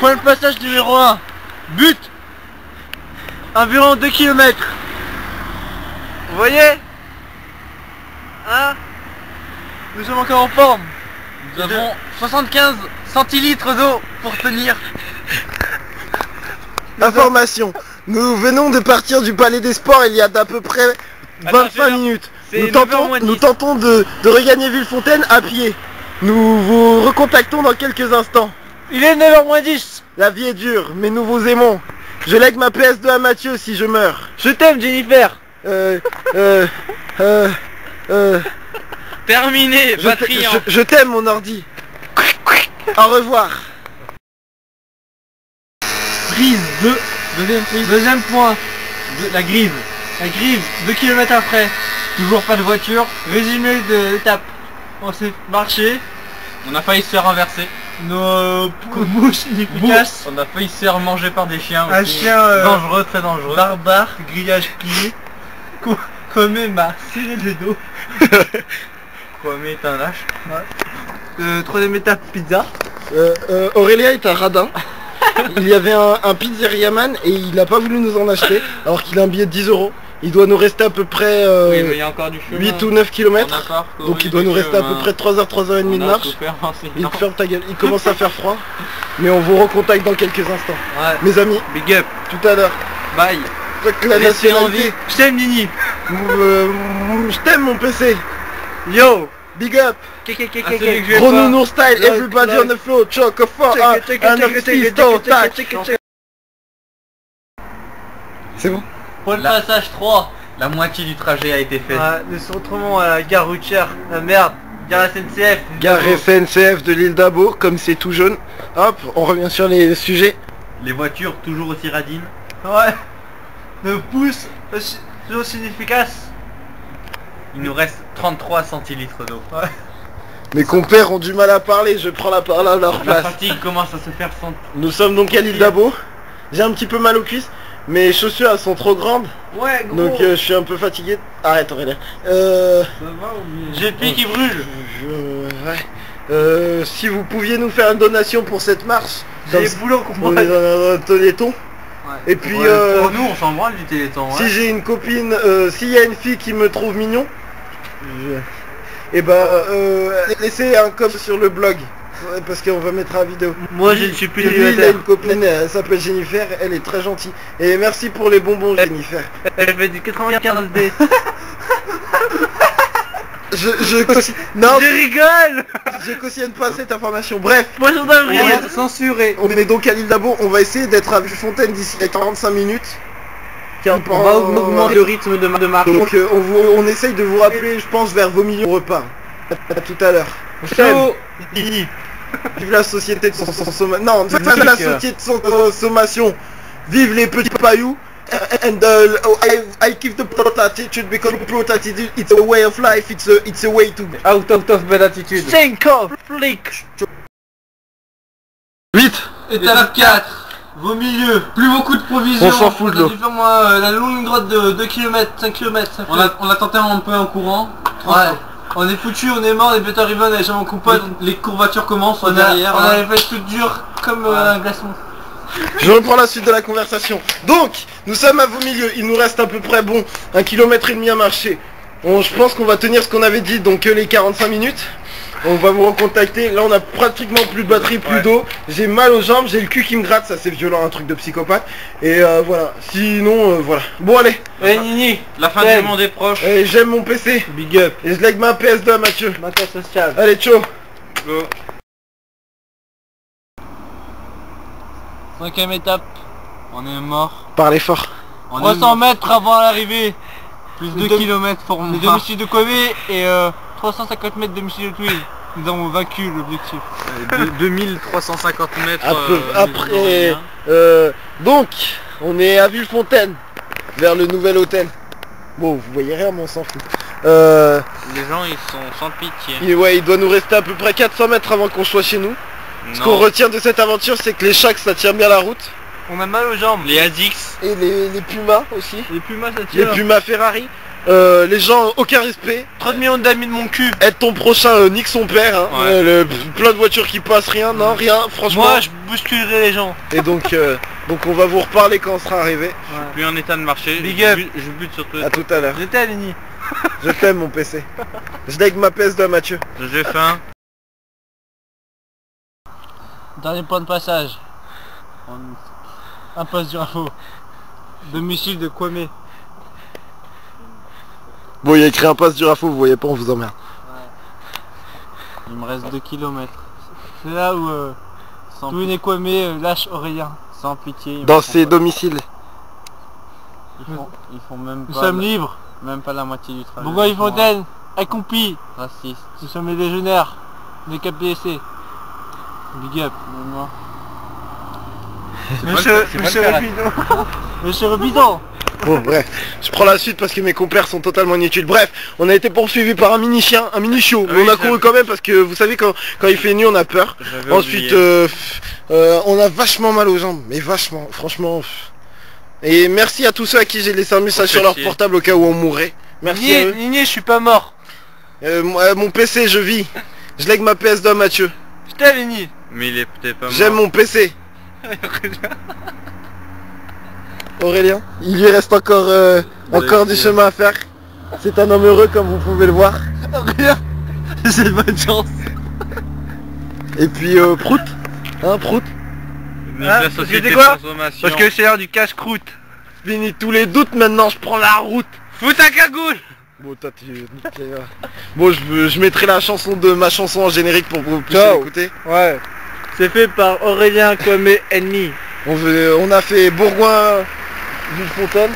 Point de passage numéro 1. But. Environ 2 km. Vous voyez? Hein? Nous sommes encore en forme. Nous avons 75 centilitres d'eau pour tenir. Information. Nous venons de partir du Palais des Sports il y a d'à peu près 25 minutes. Nous tentons de regagner Villefontaine à pied. Nous vous recontactons dans quelques instants. Il est 9h-10. La vie est dure, mais nous vous aimons. Je lègue ma PS2 à Mathieu si je meurs. Je t'aime, Jennifer. Terminé, batterie. Je t'aime, mon ordi. Au revoir. Prise 2. Deuxième point. La grive. La grive, 2 km après. Toujours pas de voiture. Résumé de l'étape. On s'est marché. On a failli se faire renverser. Nos mouches inefficaces. On a failli se faire manger par des chiens. Un aussi. chien dangereux, très dangereux. Barbare, grillage plié. Kwame m'a serré le dos. Kwame est un lâche. Troisième étape, pizza. Aurélien est un radin. Il y avait un pizzeriaman et il n'a pas voulu nous en acheter alors qu'il a un billet de 10 €. Il doit nous rester à peu près oui, mais il y a encore du chemin. 8 ou 9 km. Donc il doit nous rester à peu près 3h, 3h30 de marche. Il ferme ta gueule, il commence à faire froid. Mais on vous recontacte dans quelques instants. Ouais. Mes amis, Big up. tout à l'heure. Bye. La nationalité. Je t'aime, Nini. Je t'aime, mon PC. Yo. Big up. Gros Gros nounours style, everybody on the floor, choke a fuck, C'est bon? Point de passage 3. La moitié du trajet a été fait. Nous sommes autrement à la gare routière. La merde. Gare SNCF. Gare SNCF de l'île d'Abo, comme c'est tout jaune. Hop, on revient sur les sujets. Les voitures toujours aussi radines. Ouais. Nos pouces toujours aussi efficaces. Il nous reste 33 centilitres d'eau. Ouais. Mes compères ont du mal à parler, je prends la parole à leur La place. fatigue commence à se faire sentir. Nous sommes donc à l'île d'Abo. J'ai un petit peu mal aux cuisses. Mes chaussures elles sont trop grandes. Ouais, gros. Donc je suis un peu fatigué. Arrête Aurélien. J'ai le pied qui brûle. Ouais. Si vous pouviez nous faire une donation pour cette marche. J'ai les boulots qu'on on est dans un téléthon. Ouais. Et puis pour nous on s'en branle du téléthon. Si j'ai une copine, s'il y a une fille qui me trouve mignon, et ben laissez un com sur le blog. Ouais, parce qu'on va mettre la vidéo. Moi je ne suis plus lui, il a célibataire. une copine, elle s'appelle Jennifer, elle est très gentille. Et merci pour les bonbons Jennifer. Elle fait du 95D. Non, Je rigole. je cautionne pas cette information. Bref, Moi j'en ai rien. Censuré. on est donc à l'île d'Abo, on va essayer d'être à Villefontaine d'ici les 45 minutes. On va augmenter le rythme de marche. Donc on essaye de vous rappeler, je pense, vers vos millions de repas. À tout à l'heure. Chaud. Vive la société de consommation. Non, vive la société de consommation. Vive les petits pailloux. And I give the plot attitude because the plot attitude it's a way of life. It's a way to Out of bad attitude. 5 flic. Vite. Étape 4. Vos milieux. Plus beaucoup de provisions. On s'en fout de l'eau. La longue droite de 2 km, 5 km. On a tenté un peu en courant. Ouais. On est foutu, on est mort, les Better Ribbon, les gens en compote. Les courbatures commencent On derrière. a les fesses toutes dures comme un glaçon. Je reprends la suite de la conversation. Donc, nous sommes à vos milieux. Il nous reste à peu près, bon, 1,5 km à marcher. Je pense qu'on va tenir ce qu'on avait dit, donc les 45 minutes. On va vous recontacter. Là, on a pratiquement plus de batterie, plus d'eau. J'ai mal aux jambes, j'ai le cul qui me gratte. Ça, c'est violent, un truc de psychopathe. Et voilà. Sinon, voilà. Bon, allez. Ouais, Nini. La fin du monde est proche. J'aime mon PC. Big up. Et je lègue ma PS2 à Mathieu. Matin social. Allez, ciao. Go. 5ème étape. On est mort. Parlez fort. 300 mètres avant l'arrivée. Plus de 2 km pour Le moi. domicile de Kwame et 350 mètres de domicile de Twin. Nous avons vaincu l'objectif. 2350 mètres. Après, donc, on est à Villefontaine, vers le nouvel hôtel. Bon, vous voyez rien, mais on s'en fout. Les gens ils sont sans pitié. Ouais, il doit nous rester à peu près 400 mètres avant qu'on soit chez nous. Ce qu'on retient de cette aventure, c'est que les Shacks, ça tient bien la route. On a mal aux jambes. Les ASICS. Et les Pumas aussi. Les Pumas ça Les tire. Pumas Ferrari. Les gens, aucun respect. 30 millions d'amis de mon cul. Être ton prochain, nique son père. Hein. Ouais. Plein de voitures qui passent, rien, non, rien, franchement. Moi, je bousculerai les gens. Et donc on va vous reparler quand on sera arrivé. Plus en état de marcher. Big up. Je bute sur toi. À tout à l'heure. J'étais à Lenny. Je t'aime mon PC. Je lègue ma PS2 à Mathieu. J'ai faim. Dernier point de passage. Impasse du Rafo. Domicile de Kwame. Bon, il y a écrit impasse du Rafo, vous voyez pas, on vous emmerde. Il me reste 2 km. C'est là où Twin et Kwame lâche Aurélien. Sans pitié. Dans ses domiciles. Ils font même Nous pas. sommes libres. Même pas la moitié du travail. Bourgogne-Fontaine, accompli. Raciste. Nous sommes les légionnaires des KPSC. Big up. Moi. Monsieur Rebidon. Bon, bref, je prends la suite parce que mes compères sont totalement inutiles. Bref, on a été poursuivi par un mini chien, un mini chiot. Mais Oui, on a couru quand même parce que vous savez quand il fait nuit on a peur. J'avais Ensuite, oublié. on a vachement mal aux jambes, mais vachement, franchement. Et merci à tous ceux à qui j'ai laissé un message sur leur chier. portable au cas où on mourrait. Merci à eux. Ligné, je suis pas mort. Mon PC, je vis. Je lègue ma PS2 à Mathieu. J'étais à Ligny. Mais il est peut-être pas mort. J'aime mon PC. Aurélien, il lui reste encore du chemin à faire. C'est un homme heureux comme vous pouvez le voir. Rien. J'ai de bonne chance. Et puis Prout, hein Prout. Vive Ah, la société c'était quoi de consommation. Parce que c'est l'heure du casse-croûte. Fini tous les doutes, maintenant je prends la route. Fous ta cagoule. Bon toi bon je mettrai la chanson de ma chanson en générique pour que vous puissiez Ciao. l'écouter. Ouais. C'est fait par Aurélien Kwame ennemi. On a fait Bourgoin Villefontaine.